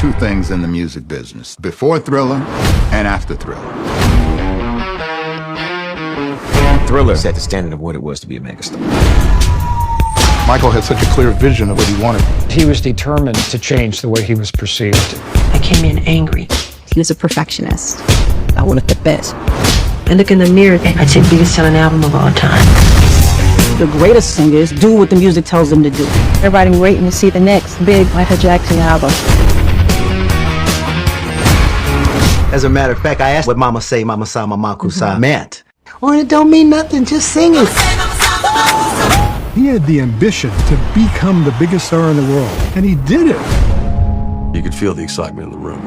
two things in the music business: before Thriller and after Thriller. Thriller set the standard of what it was to be a megastar. Michael had such a clear vision of what he wanted. He was determined to change the way he was perceived. I came in angry. He was a perfectionist. I wanted the best. I look in the mirror and I say biggest selling album of all time. The greatest singers do what the music tells them to do. Everybody waiting to see the next big Michael Jackson album. As a matter of fact, I asked what Mama Say, Mama Sa, Mama Kusa meant. Well, it don't mean nothing, just sing it. He had the ambition to become the biggest star in the world, and he did it. You could feel the excitement in the room,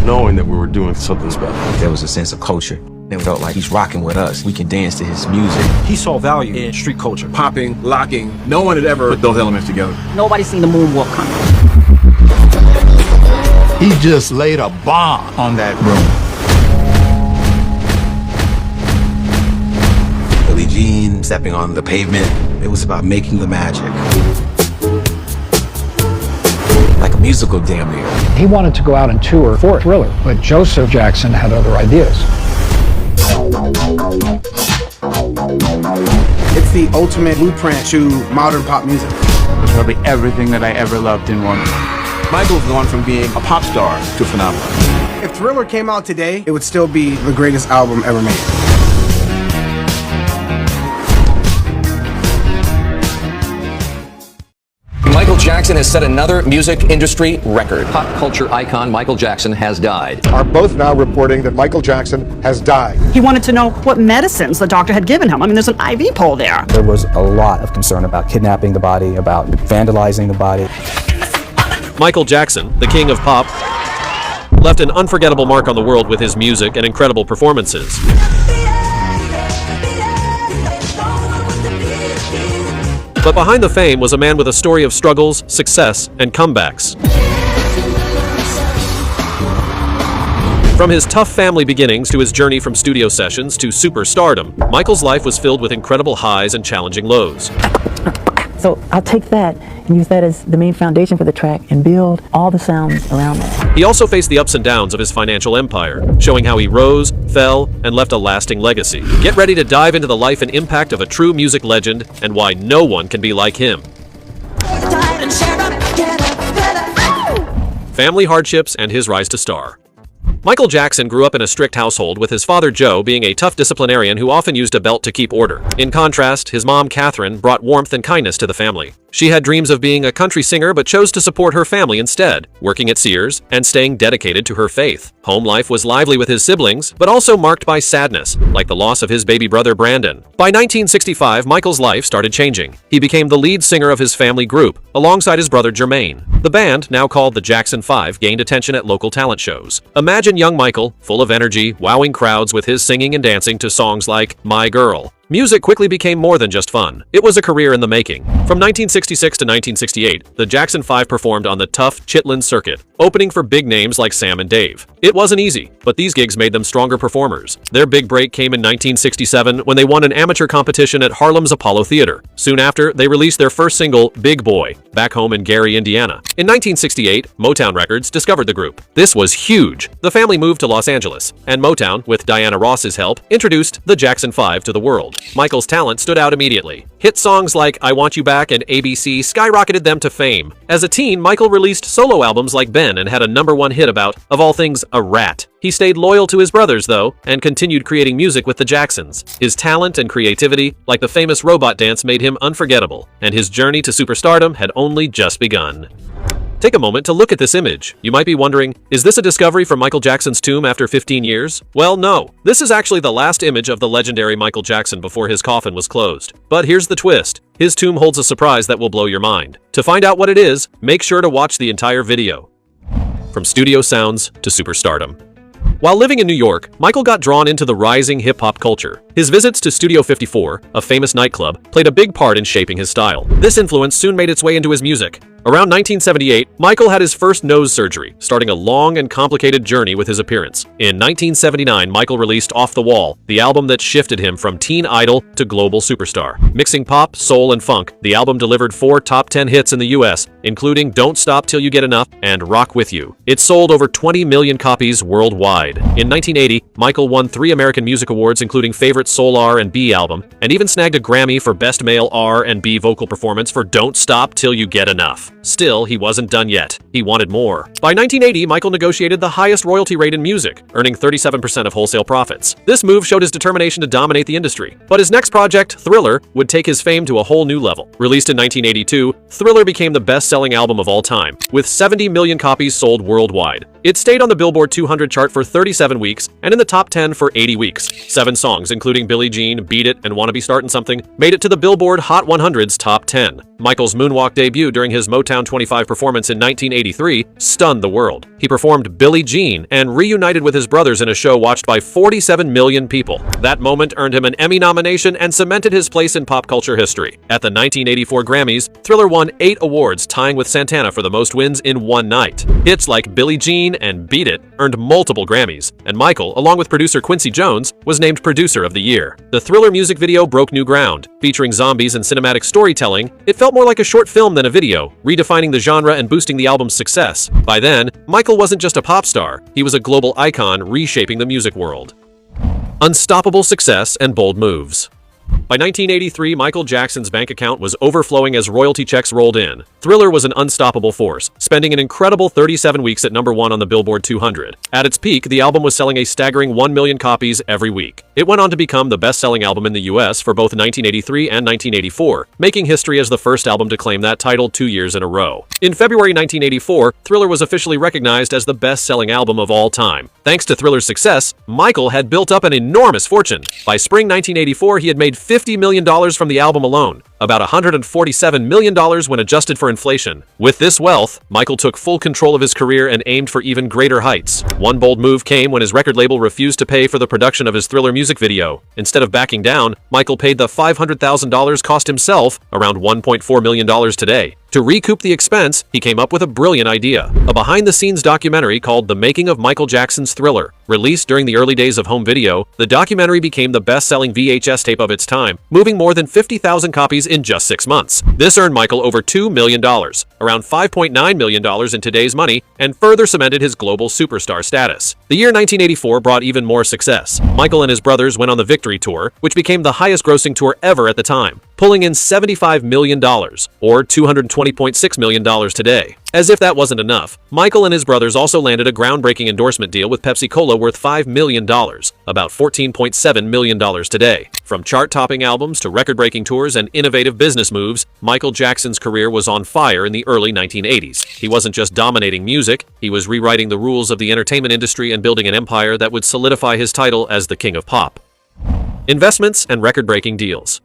knowing that we were doing something special. There was a sense of culture. It felt like he's rocking with us. We can dance to his music. He saw value in street culture, popping, locking. No one had ever put those elements together. Nobody's seen the moonwalk coming. He just laid a bomb on that room. Billie Jean stepping on the pavement. It was about making the magic. Like a musical, damn near. He wanted to go out and tour for Thriller, but Joseph Jackson had other ideas. It's the ultimate blueprint to modern pop music. It's probably everything that I ever loved in one. Michael's gone from being a pop star to a phenomenon. If Thriller came out today, it would still be the greatest album ever made. Michael Jackson has set another music industry record. Pop culture icon Michael Jackson has died. Are both now reporting that Michael Jackson has died. He wanted to know what medicines the doctor had given him. I mean, there's an IV pole there. There was a lot of concern about kidnapping the body, about vandalizing the body. Michael Jackson, the king of pop, left an unforgettable mark on the world with his music and incredible performances. But behind the fame was a man with a story of struggles, success, and comebacks. From his tough family beginnings to his journey from studio sessions to superstardom, Michael's life was filled with incredible highs and challenging lows. So I'll take that and use that as the main foundation for the track and build all the sounds around that. He also faced the ups and downs of his financial empire, showing how he rose, fell, and left a lasting legacy. Get ready to dive into the life and impact of a true music legend and why no one can be like him. Family hardships and his rise to star. Michael Jackson grew up in a strict household, with his father Joe being a tough disciplinarian who often used a belt to keep order. In contrast, his mom Catherine brought warmth and kindness to the family. She had dreams of being a country singer but chose to support her family instead, working at Sears and staying dedicated to her faith. Home life was lively with his siblings, but also marked by sadness, like the loss of his baby brother Brandon. By 1965, Michael's life started changing. He became the lead singer of his family group, alongside his brother Jermaine. The band, now called the Jackson 5, gained attention at local talent shows. Imagine young Michael, full of energy, wowing crowds with his singing and dancing to songs like My Girl. Music quickly became more than just fun. It was a career in the making. From 1966 to 1968, the Jackson 5 performed on the tough Chitlin circuit, opening for big names like Sam and Dave. It wasn't easy, but these gigs made them stronger performers. Their big break came in 1967 when they won an amateur competition at Harlem's Apollo Theater. Soon after, they released their first single, Big Boy, back home in Gary, Indiana. In 1968, Motown Records discovered the group. This was huge. The family moved to Los Angeles, and Motown, with Diana Ross's help, introduced the Jackson 5 to the world. Michael's talent stood out immediately. Hit songs like I Want You Back and ABC skyrocketed them to fame. As a teen, Michael released solo albums like Ben and had a #1 hit about, of all things, a rat. He stayed loyal to his brothers, though, and continued creating music with the Jacksons. His talent and creativity, like the famous robot dance, made him unforgettable, and his journey to superstardom had only just begun. Take a moment to look at this image. You might be wondering, is this a discovery from Michael Jackson's tomb after 15 years? Well, no. This is actually the last image of the legendary Michael Jackson before his coffin was closed. But here's the twist. His tomb holds a surprise that will blow your mind. To find out what it is, make sure to watch the entire video. From studio sounds to superstardom. While living in New York, Michael got drawn into the rising hip-hop culture. His visits to Studio 54, a famous nightclub, played a big part in shaping his style. This influence soon made its way into his music. Around 1978, Michael had his first nose surgery, starting a long and complicated journey with his appearance. In 1979, Michael released Off the Wall, the album that shifted him from teen idol to global superstar. Mixing pop, soul, and funk, the album delivered 4 top 10 hits in the US, including Don't Stop Till You Get Enough and Rock With You. It sold over 20 million copies worldwide. In 1980, Michael won 3 American Music Awards, including Favorite Soul R&B Album, and even snagged a Grammy for Best Male R&B Vocal Performance for Don't Stop Till You Get Enough. Still, he wasn't done yet. He wanted more. By 1980, Michael negotiated the highest royalty rate in music, earning 37% of wholesale profits. This move showed his determination to dominate the industry. But his next project, Thriller, would take his fame to a whole new level. Released in 1982, Thriller became the best-selling album of all time, with 70 million copies sold worldwide. It stayed on the Billboard 200 chart for 37 weeks and in the top 10 for 80 weeks. 7 songs, including Billie Jean, Beat It, and Wanna Be Startin' Something, made it to the Billboard Hot 100's top 10. Michael's moonwalk debut during his Motown 25 performance in 1983 stunned the world. He performed Billie Jean and reunited with his brothers in a show watched by 47 million people. That moment earned him an Emmy nomination and cemented his place in pop culture history. At the 1984 Grammys, Thriller won 8 awards, tying with Santana for the most wins in one night. Hits like Billie Jean and Beat It earned multiple Grammys, and Michael, along with producer Quincy Jones, was named Producer of the Year. The Thriller music video broke new ground. Featuring zombies and cinematic storytelling, it felt more like a short film than a video, redefining the genre and boosting the album's success. By then, Michael wasn't just a pop star, he was a global icon reshaping the music world. Unstoppable success and bold moves. By 1983, Michael Jackson's bank account was overflowing as royalty checks rolled in. Thriller was an unstoppable force, spending an incredible 37 weeks at #1 on the Billboard 200. At its peak, the album was selling a staggering 1 million copies every week. It went on to become the best-selling album in the US for both 1983 and 1984, making history as the first album to claim that title 2 years in a row. In February 1984, Thriller was officially recognized as the best-selling album of all time. Thanks to Thriller's success, Michael had built up an enormous fortune. By spring 1984, he had made $50 million from the album alone, about $147 million when adjusted for inflation. With this wealth, Michael took full control of his career and aimed for even greater heights. One bold move came when his record label refused to pay for the production of his Thriller music video. Instead of backing down, Michael paid the $500,000 cost himself, around $1.4 million today. To recoup the expense, he came up with a brilliant idea, a behind-the-scenes documentary called The Making of Michael Jackson's Thriller. Released during the early days of home video, the documentary became the best-selling VHS tape of its time, moving more than 50,000 copies in just 6 months. This earned Michael over $2 million, around $5.9 million in today's money, and further cemented his global superstar status. The year 1984 brought even more success. Michael and his brothers went on the Victory Tour, which became the highest-grossing tour ever at the time, pulling in $75 million, or $220.6 million today. As if that wasn't enough, Michael and his brothers also landed a groundbreaking endorsement deal with Pepsi-Cola worth $5 million, about $14.7 million today. From chart-topping albums to record-breaking tours and innovative business moves, Michael Jackson's career was on fire in the early 1980s. He wasn't just dominating music, he was rewriting the rules of the entertainment industry and building an empire that would solidify his title as the King of Pop. Investments and record-breaking deals.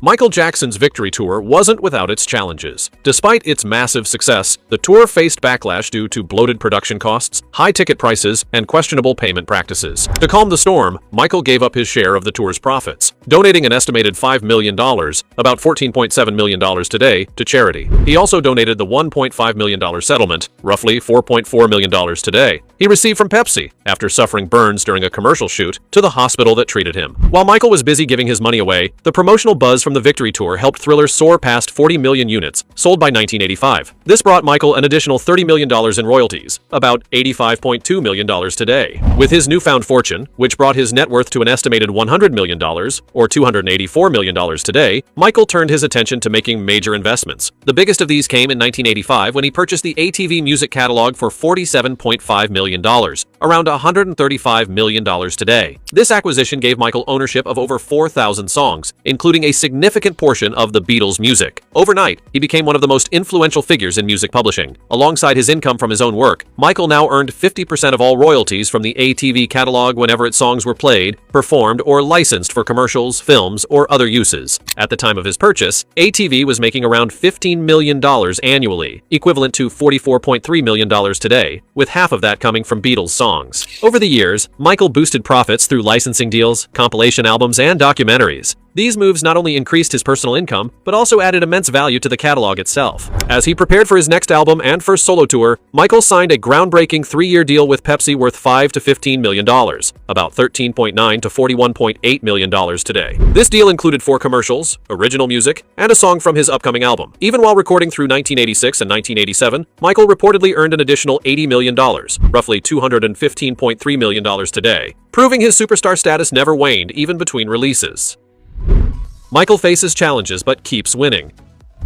Michael Jackson's Victory Tour wasn't without its challenges. Despite its massive success, the tour faced backlash due to bloated production costs, high ticket prices, and questionable payment practices. To calm the storm, Michael gave up his share of the tour's profits, donating an estimated $5 million, about $14.7 million today, to charity. He also donated the $1.5 million settlement, roughly $4.4 million today, he received from Pepsi after suffering burns during a commercial shoot, to the hospital that treated him. While Michael was busy giving his money away, the promotional buzz from the Victory Tour helped Thriller soar past 40 million units, sold by 1985. This brought Michael an additional $30 million in royalties, about $85.2 million today. With his newfound fortune, which brought his net worth to an estimated $100 million, or $284 million today, Michael turned his attention to making major investments. The biggest of these came in 1985 when he purchased the ATV music catalog for $47.5 million, around $135 million today. This acquisition gave Michael ownership of over 4,000 songs, including a significant portion of the Beatles' music. Overnight, he became one of the most influential figures in music publishing. Alongside his income from his own work, Michael now earned 50% of all royalties from the ATV catalog whenever its songs were played, performed, or licensed for commercials, films, or other uses. At the time of his purchase, ATV was making around $15 million annually, equivalent to $44.3 million today, with half of that coming from Beatles songs. Over the years, Michael boosted profits through licensing deals, compilation albums, and documentaries. These moves not only increased his personal income, but also added immense value to the catalog itself. As he prepared for his next album and first solo tour, Michael signed a groundbreaking 3-year deal with Pepsi worth $5 to $15 million, about $13.9 to $41.8 million today. This deal included 4 commercials, original music, and a song from his upcoming album. Even while recording through 1986 and 1987, Michael reportedly earned an additional $80 million, roughly $215.3 million today, proving his superstar status never waned even between releases. Michael faces challenges but keeps winning.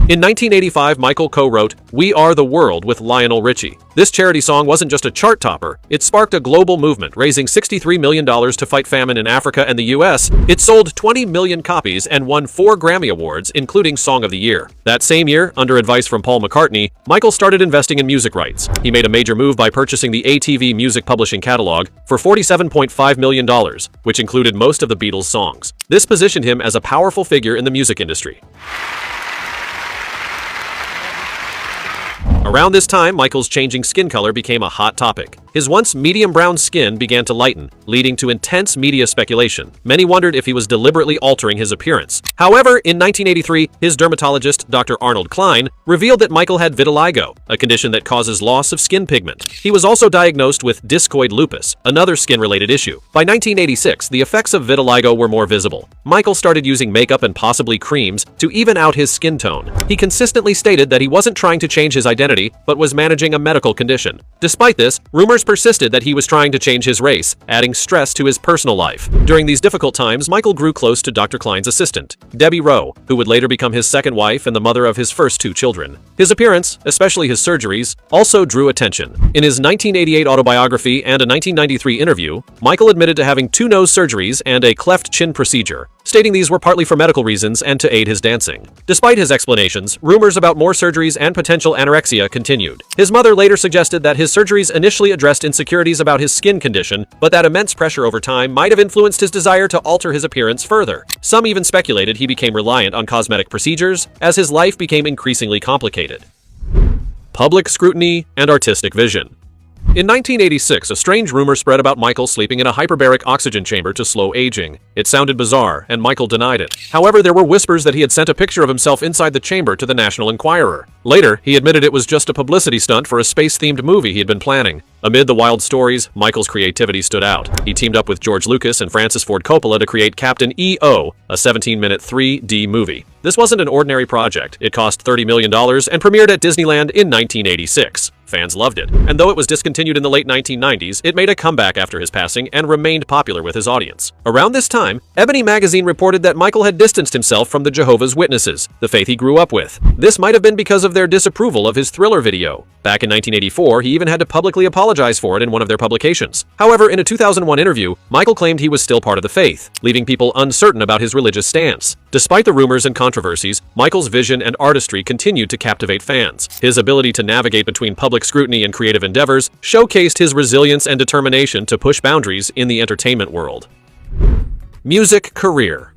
In 1985, Michael co-wrote "We Are the World" with Lionel Richie. This charity song wasn't just a chart topper, it sparked a global movement, raising $63 million to fight famine in Africa and the US. It sold 20 million copies and won 4 Grammy Awards, including Song of the Year. That same year, under advice from Paul McCartney, Michael started investing in music rights. He made a major move by purchasing the ATV music publishing catalog for $47.5 million, which included most of the Beatles' songs. This positioned him as a powerful figure in the music industry. Around this time, Michael's changing skin color became a hot topic. His once medium brown skin began to lighten, leading to intense media speculation. Many wondered if he was deliberately altering his appearance. However, in 1983, his dermatologist, Dr. Arnold Klein, revealed that Michael had vitiligo, a condition that causes loss of skin pigment. He was also diagnosed with discoid lupus, another skin-related issue. By 1986, the effects of vitiligo were more visible. Michael started using makeup and possibly creams to even out his skin tone. He consistently stated that he wasn't trying to change his identity, but was managing a medical condition. Despite this, rumors persisted that he was trying to change his race, adding stress to his personal life. During these difficult times, Michael grew close to Dr. Klein's assistant, Debbie Rowe, who would later become his second wife and the mother of his first 2 children. His appearance, especially his surgeries, also drew attention. In his 1988 autobiography and a 1993 interview, Michael admitted to having 2 nose surgeries and a cleft chin procedure, stating these were partly for medical reasons and to aid his dancing. Despite his explanations, rumors about more surgeries and potential anorexia continued. His mother later suggested that his surgeries initially addressed insecurities about his skin condition, but that immense pressure over time might have influenced his desire to alter his appearance further. Some even speculated he became reliant on cosmetic procedures as his life became increasingly complicated. Public scrutiny and artistic vision. In 1986, a strange rumor spread about Michael sleeping in a hyperbaric oxygen chamber to slow aging. It sounded bizarre, and Michael denied it. However, there were whispers that he had sent a picture of himself inside the chamber to the National Enquirer. Later, he admitted it was just a publicity stunt for a space-themed movie he had been planning. Amid the wild stories, Michael's creativity stood out. He teamed up with George Lucas and Francis Ford Coppola to create Captain EO, a 17-minute 3D movie. This wasn't an ordinary project. It cost $30 million and premiered at Disneyland in 1986. Fans loved it, and though it was discontinued in the late 1990s, it made a comeback after his passing and remained popular with his audience. Around this time, Ebony magazine reported that Michael had distanced himself from the Jehovah's Witnesses, the faith he grew up with. This might have been because of their disapproval of his Thriller video. Back in 1984, he even had to publicly apologize for it in one of their publications. However, in a 2001 interview, Michael claimed he was still part of the faith, leaving people uncertain about his religious stance. Despite the rumors and controversies, Michael's vision and artistry continued to captivate fans. His ability to navigate between public scrutiny and creative endeavors showcased his resilience and determination to push boundaries in the entertainment world. Music career.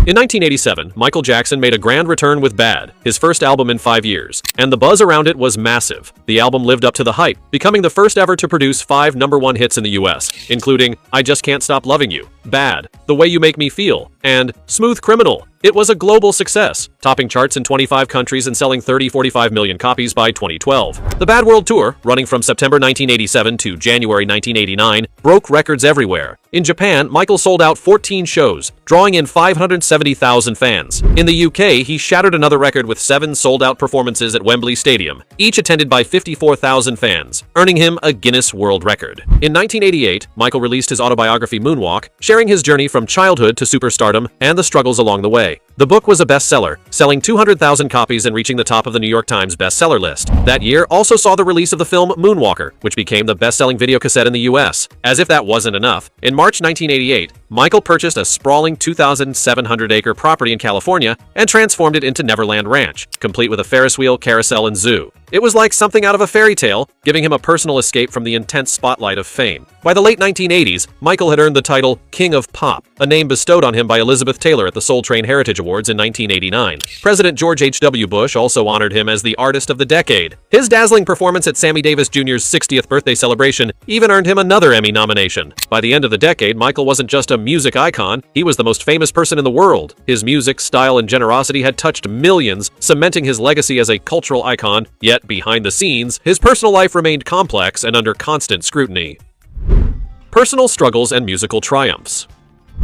In 1987, Michael Jackson made a grand return with Bad, his first album in 5 years, and the buzz around it was massive. The album lived up to the hype, becoming the first ever to produce 5 #1 hits in the US, including I Just Can't Stop Loving You, Bad, The Way You Make Me Feel, and Smooth Criminal. It was a global success, topping charts in 25 countries and selling 45 million copies by 2012. The Bad World Tour, running from September 1987 to January 1989, broke records everywhere. In Japan, Michael sold out 14 shows, drawing in 570,000 fans. In the UK, he shattered another record with 7 sold-out performances at Wembley Stadium, each attended by 54,000 fans, earning him a Guinness World Record. In 1988, Michael released his autobiography Moonwalk, sharing his journey from childhood to superstardom and the struggles along the way. The book was a bestseller, selling 200,000 copies and reaching the top of the New York Times bestseller list. That year also saw the release of the film Moonwalker, which became the best-selling videocassette in the US. As if that wasn't enough, in March 1988, Michael purchased a sprawling 2,700-acre property in California and transformed it into Neverland Ranch, complete with a Ferris wheel, carousel, and zoo. It was like something out of a fairy tale, giving him a personal escape from the intense spotlight of fame. By the late 1980s, Michael had earned the title King of Pop, a name bestowed on him by Elizabeth Taylor at the Soul Train Heritage Awards in 1989. President George H.W. Bush also honored him as the Artist of the Decade. His dazzling performance at Sammy Davis Jr.'s 60th birthday celebration even earned him another Emmy nomination. By the end of the decade, Michael wasn't just a music icon, he was the most famous person in the world. His music, style, and generosity had touched millions, cementing his legacy as a cultural icon, yet behind the scenes, his personal life remained complex and under constant scrutiny. Personal struggles and musical triumphs.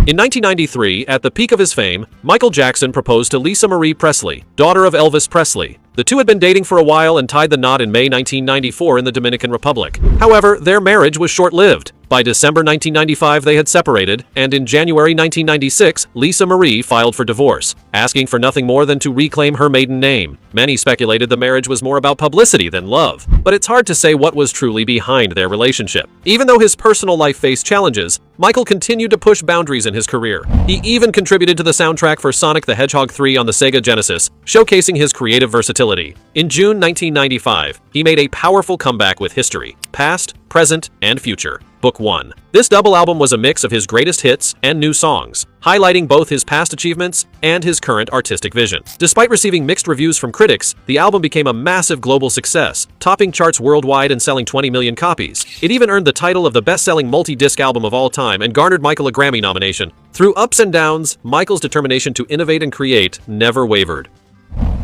In 1993, at the peak of his fame, Michael Jackson proposed to Lisa Marie Presley, daughter of Elvis Presley. The two had been dating for a while and tied the knot in May 1994 in the Dominican Republic. However, their marriage was short-lived. By December 1995, they had separated, and in January 1996, Lisa Marie filed for divorce, asking for nothing more than to reclaim her maiden name. Many speculated the marriage was more about publicity than love, but it's hard to say what was truly behind their relationship. Even though his personal life faced challenges, Michael continued to push boundaries in his career. He even contributed to the soundtrack for Sonic the Hedgehog 3 on the Sega Genesis, showcasing his creative versatility. In June 1995, he made a powerful comeback with History, Past, Present, and Future, Book 1. This double album was a mix of his greatest hits and new songs, highlighting both his past achievements and his current artistic vision. Despite receiving mixed reviews from critics, the album became a massive global success, topping charts worldwide and selling 20 million copies. It even earned the title of the best-selling multi-disc album of all time and garnered Michael a Grammy nomination. Through ups and downs, Michael's determination to innovate and create never wavered.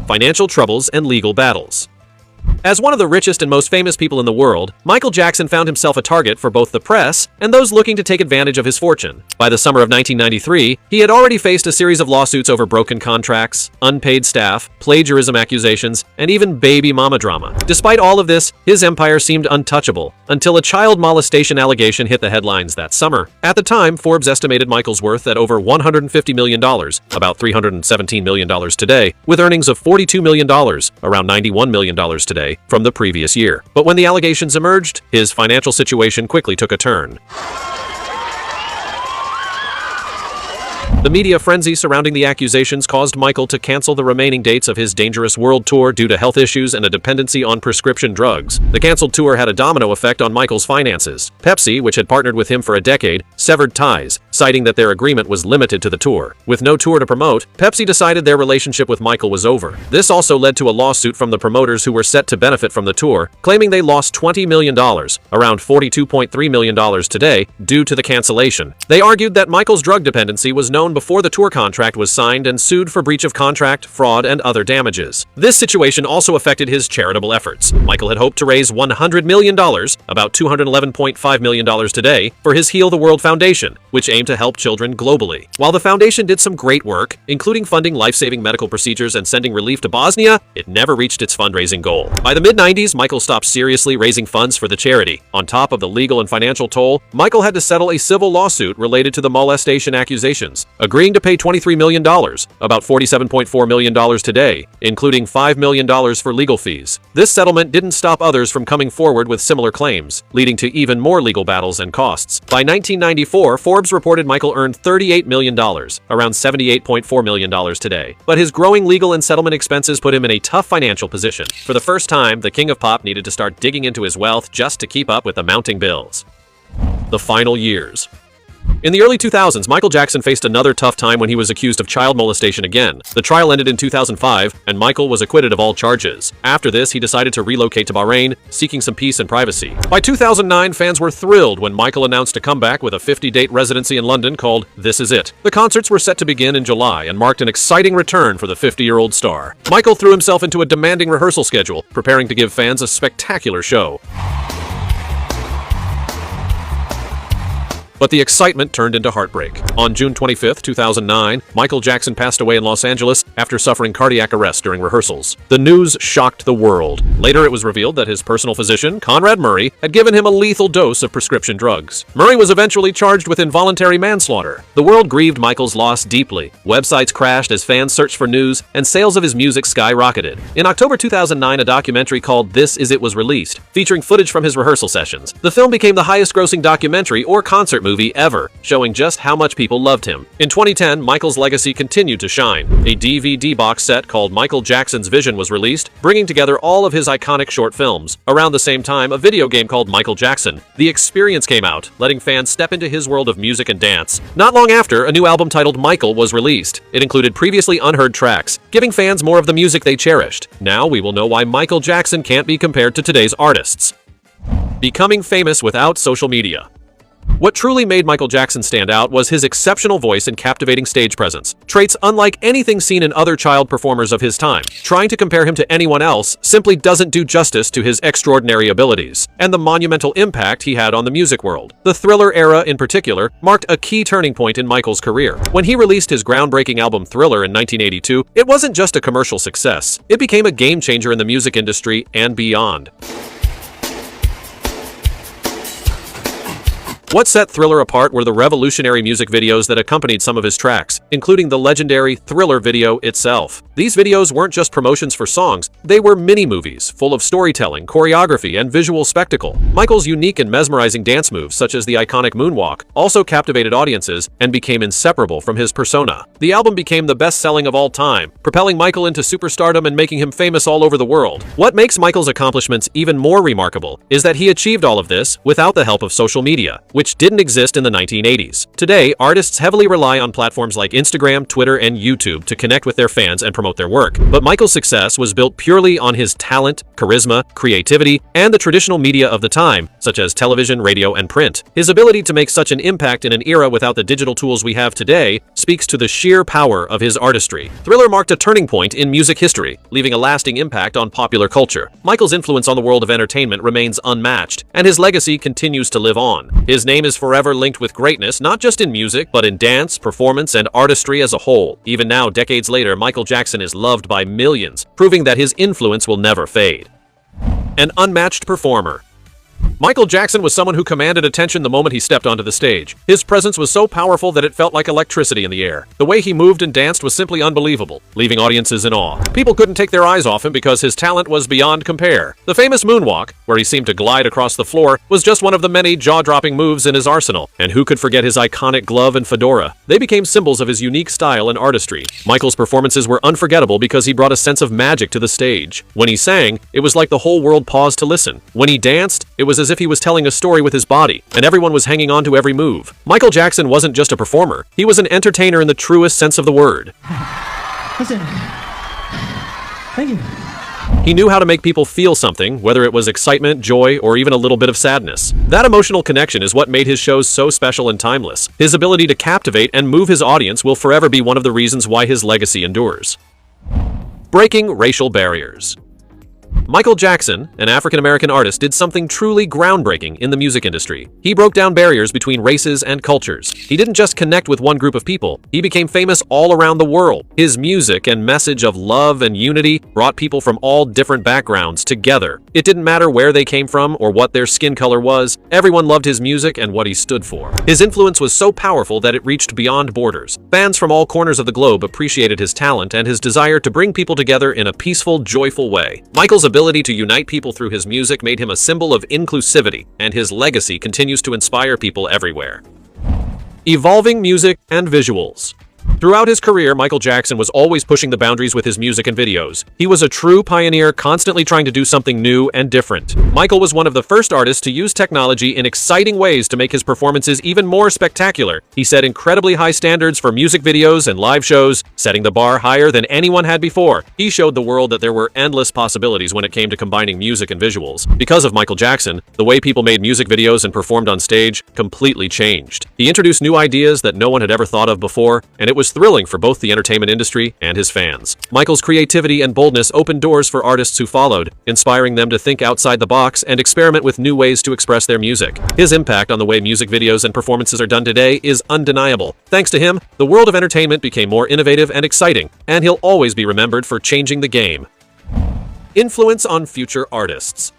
Financial troubles and legal battles. As one of the richest and most famous people in the world, Michael Jackson found himself a target for both the press and those looking to take advantage of his fortune. By the summer of 1993, he had already faced a series of lawsuits over broken contracts, unpaid staff, plagiarism accusations, and even baby mama drama. Despite all of this, his empire seemed untouchable, until a child molestation allegation hit the headlines that summer. At the time, Forbes estimated Michael's worth at over $150 million, about $317 million today, with earnings of $42 million, around $91 million today, from the previous year. But when the allegations emerged, his financial situation quickly took a turn. The media frenzy surrounding the accusations caused Michael to cancel the remaining dates of his Dangerous World Tour due to health issues and a dependency on prescription drugs. The canceled tour had a domino effect on Michael's finances. Pepsi, which had partnered with him for a decade, severed ties, citing that their agreement was limited to the tour. With no tour to promote, Pepsi decided their relationship with Michael was over. This also led to a lawsuit from the promoters who were set to benefit from the tour, claiming they lost $20 million, around $42.3 million today, due to the cancellation. They argued that Michael's drug dependency was known before the tour contract was signed and sued for breach of contract, fraud, and other damages. This situation also affected his charitable efforts. Michael had hoped to raise $100 million, about $211.5 million today, for his Heal the World Foundation, which aimed to help children globally. While the foundation did some great work, including funding life-saving medical procedures and sending relief to Bosnia, it never reached its fundraising goal. By the mid-90s, Michael stopped seriously raising funds for the charity. On top of the legal and financial toll, Michael had to settle a civil lawsuit related to the molestation accusations, agreeing to pay $23 million, about $47.4 million today, including $5 million for legal fees. This settlement didn't stop others from coming forward with similar claims, leading to even more legal battles and costs. By 1994, Forbes reported Michael earned $38 million, around $78.4 million today. But his growing legal and settlement expenses put him in a tough financial position. For the first time, the King of Pop needed to start digging into his wealth just to keep up with the mounting bills. The final years. In the early 2000s, Michael Jackson faced another tough time when he was accused of child molestation again. The trial ended in 2005, and Michael was acquitted of all charges. After this, he decided to relocate to Bahrain, seeking some peace and privacy. By 2009, fans were thrilled when Michael announced a comeback with a 50-date residency in London called This Is It. The concerts were set to begin in July and marked an exciting return for the 50-year-old star. Michael threw himself into a demanding rehearsal schedule, preparing to give fans a spectacular show. But the excitement turned into heartbreak. On June 25, 2009, Michael Jackson passed away in Los Angeles after suffering cardiac arrest during rehearsals. The news shocked the world. Later, it was revealed that his personal physician, Conrad Murray, had given him a lethal dose of prescription drugs. Murray was eventually charged with involuntary manslaughter. The world grieved Michael's loss deeply. Websites crashed as fans searched for news, and sales of his music skyrocketed. In October 2009, a documentary called This Is It was released, featuring footage from his rehearsal sessions. The film became the highest-grossing documentary or concert movie ever, showing just how much people loved him. In 2010, Michael's legacy continued to shine. A DVD box set called Michael Jackson's Vision was released, bringing together all of his iconic short films. Around the same time, a video game called Michael Jackson: The Experience came out, letting fans step into his world of music and dance. Not long after, a new album titled Michael was released. It included previously unheard tracks, giving fans more of the music they cherished. Now we will know why Michael Jackson can't be compared to today's artists. Becoming famous without social media. What truly made Michael Jackson stand out was his exceptional voice and captivating stage presence, traits unlike anything seen in other child performers of his time. Trying to compare him to anyone else simply doesn't do justice to his extraordinary abilities and the monumental impact he had on the music world. The Thriller era, in particular, marked a key turning point in Michael's career. When he released his groundbreaking album Thriller in 1982, it wasn't just a commercial success. It became a game-changer in the music industry and beyond. What set Thriller apart were the revolutionary music videos that accompanied some of his tracks, including the legendary Thriller video itself. These videos weren't just promotions for songs, they were mini-movies, full of storytelling, choreography, and visual spectacle. Michael's unique and mesmerizing dance moves, such as the iconic moonwalk, also captivated audiences and became inseparable from his persona. The album became the best-selling of all time, propelling Michael into superstardom and making him famous all over the world. What makes Michael's accomplishments even more remarkable is that he achieved all of this without the help of social media, which didn't exist in the 1980s. Today, artists heavily rely on platforms like Instagram, Twitter, and YouTube to connect with their fans and promote their work. But Michael's success was built purely on his talent, charisma, creativity, and the traditional media of the time, such as television, radio, and print. His ability to make such an impact in an era without the digital tools we have today speaks to the sheer power of his artistry. Thriller marked a turning point in music history, leaving a lasting impact on popular culture. Michael's influence on the world of entertainment remains unmatched, and his legacy continues to live on. His name is forever linked with greatness, not just in music, but in dance, performance, and artistry as a whole. Even now, decades later, Michael Jackson is loved by millions, proving that his influence will never fade. An unmatched performer. Michael Jackson was someone who commanded attention the moment he stepped onto the stage. His presence was so powerful that it felt like electricity in the air. The way he moved and danced was simply unbelievable, leaving audiences in awe. People couldn't take their eyes off him because his talent was beyond compare. The famous moonwalk, where he seemed to glide across the floor, was just one of the many jaw-dropping moves in his arsenal. And who could forget his iconic glove and fedora? They became symbols of his unique style and artistry. Michael's performances were unforgettable because he brought a sense of magic to the stage. When he sang, it was like the whole world paused to listen. When he danced, it was as if he was telling a story with his body, and everyone was hanging on to every move. Michael Jackson wasn't just a performer, he was an entertainer in the truest sense of the word. Listen, thank you. He knew how to make people feel something, whether it was excitement, joy, or even a little bit of sadness. That emotional connection is what made his shows so special and timeless. His ability to captivate and move his audience will forever be one of the reasons why his legacy endures. Breaking racial barriers. Michael Jackson, an African-American artist, did something truly groundbreaking in the music industry. He broke down barriers between races and cultures. He didn't just connect with one group of people, he became famous all around the world. His music and message of love and unity brought people from all different backgrounds together. It didn't matter where they came from or what their skin color was, everyone loved his music and what he stood for. His influence was so powerful that it reached beyond borders. Fans from all corners of the globe appreciated his talent and his desire to bring people together in a peaceful, joyful way. Michael's ability to unite people through his music made him a symbol of inclusivity, and his legacy continues to inspire people everywhere. Evolving music and visuals. Throughout his career, Michael Jackson was always pushing the boundaries with his music and videos. He was a true pioneer, constantly trying to do something new and different. Michael was one of the first artists to use technology in exciting ways to make his performances even more spectacular. He set incredibly high standards for music videos and live shows, setting the bar higher than anyone had before. He showed the world that there were endless possibilities when it came to combining music and visuals. Because of Michael Jackson, the way people made music videos and performed on stage completely changed. He introduced new ideas that no one had ever thought of before, and it It was thrilling for both the entertainment industry and his fans. Michael's creativity and boldness opened doors for artists who followed, inspiring them to think outside the box and experiment with new ways to express their music. His impact on the way music videos and performances are done today is undeniable. Thanks to him, the world of entertainment became more innovative and exciting, and he'll always be remembered for changing the game. Influence on future artists.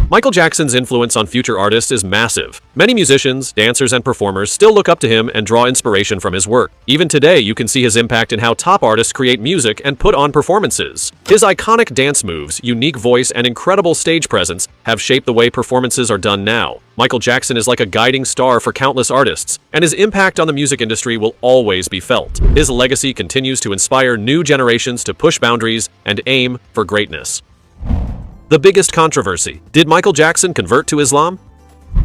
Michael Jackson's influence on future artists is massive. Many musicians, dancers, and performers still look up to him and draw inspiration from his work. Even today, you can see his impact in how top artists create music and put on performances. His iconic dance moves, unique voice, and incredible stage presence have shaped the way performances are done now. Michael Jackson is like a guiding star for countless artists, and his impact on the music industry will always be felt. His legacy continues to inspire new generations to push boundaries and aim for greatness. The biggest controversy. Did Michael Jackson convert to Islam?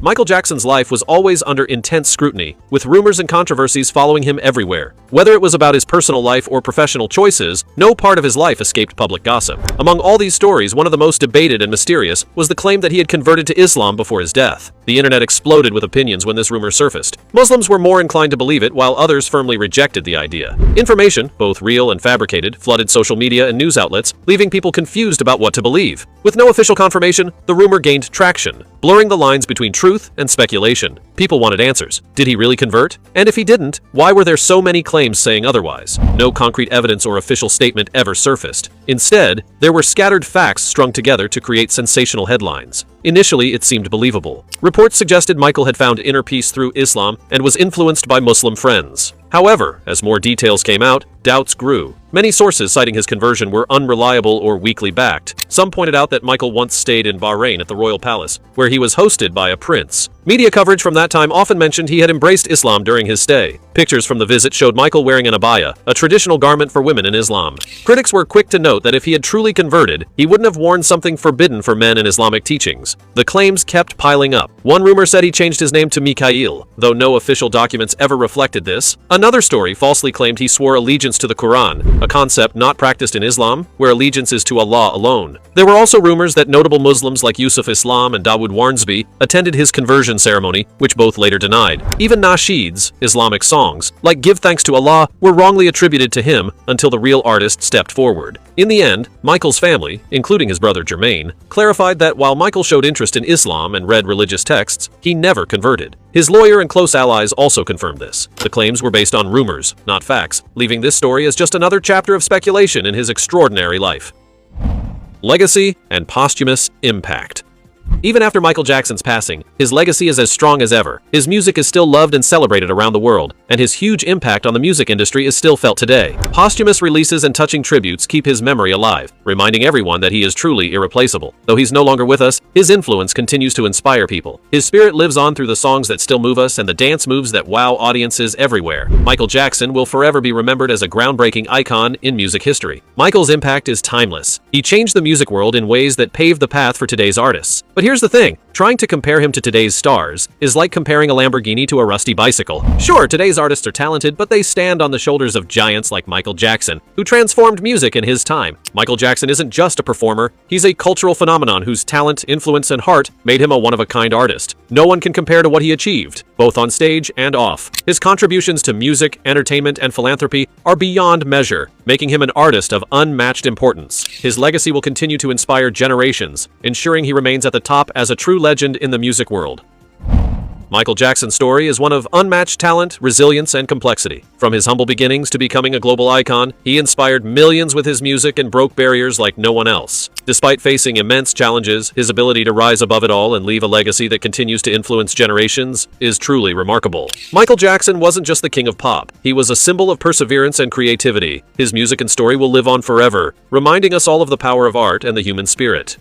Michael Jackson's life was always under intense scrutiny, with rumors and controversies following him everywhere. Whether it was about his personal life or professional choices, no part of his life escaped public gossip. Among all these stories, one of the most debated and mysterious was the claim that he had converted to Islam before his death. The internet exploded with opinions when this rumor surfaced. Muslims were more inclined to believe it, while others firmly rejected the idea. Information, both real and fabricated, flooded social media and news outlets, leaving people confused about what to believe. With no official confirmation, the rumor gained traction, blurring the lines between truth and speculation. People wanted answers. Did he really convert? And if he didn't, why were there so many claims saying otherwise? No concrete evidence or official statement ever surfaced. Instead, there were scattered facts strung together to create sensational headlines. Initially, it seemed believable. Reports suggested Michael had found inner peace through Islam and was influenced by Muslim friends. However, as more details came out, doubts grew. Many sources citing his conversion were unreliable or weakly backed. Some pointed out that Michael once stayed in Bahrain at the royal palace, where he was hosted by a prince. Media coverage from that time often mentioned he had embraced Islam during his stay. Pictures from the visit showed Michael wearing an abaya, a traditional garment for women in Islam. Critics were quick to note that if he had truly converted, he wouldn't have worn something forbidden for men in Islamic teachings. The claims kept piling up. One rumor said he changed his name to Mikhail, though no official documents ever reflected this. Another story falsely claimed he swore allegiance to the Quran, a concept not practiced in Islam, where allegiance is to Allah alone. There were also rumors that notable Muslims like Yusuf Islam and Dawood Warnsby attended his conversion ceremony, which both later denied. Even nasheeds, Islamic songs, like Give Thanks to Allah, were wrongly attributed to him until the real artist stepped forward. In the end, Michael's family, including his brother Jermaine, clarified that while Michael showed interest in Islam and read religious texts, he never converted. His lawyer and close allies also confirmed this. The claims were based on rumors, not facts, leaving this story as just another chapter of speculation in his extraordinary life. Legacy and posthumous impact. Even after Michael Jackson's passing, his legacy is as strong as ever. His music is still loved and celebrated around the world, and his huge impact on the music industry is still felt today. Posthumous releases and touching tributes keep his memory alive, reminding everyone that he is truly irreplaceable. Though he's no longer with us, his influence continues to inspire people. His spirit lives on through the songs that still move us and the dance moves that wow audiences everywhere. Michael Jackson will forever be remembered as a groundbreaking icon in music history. Michael's impact is timeless. He changed the music world in ways that paved the path for today's artists. But here's the thing, trying to compare him to today's stars is like comparing a Lamborghini to a rusty bicycle. Sure, today's artists are talented, but they stand on the shoulders of giants like Michael Jackson, who transformed music in his time. Michael Jackson isn't just a performer, he's a cultural phenomenon whose talent, influence, and heart made him a one-of-a-kind artist. No one can compare to what he achieved, both on stage and off. His contributions to music, entertainment, and philanthropy are beyond measure, making him an artist of unmatched importance. His legacy will continue to inspire generations, ensuring he remains at the top as a true legend in the music world. Michael Jackson's story is one of unmatched talent, resilience, and complexity. From his humble beginnings to becoming a global icon, he inspired millions with his music and broke barriers like no one else. Despite facing immense challenges, his ability to rise above it all and leave a legacy that continues to influence generations is truly remarkable. Michael Jackson wasn't just the king of pop. He was a symbol of perseverance and creativity. His music and story will live on forever, reminding us all of the power of art and the human spirit.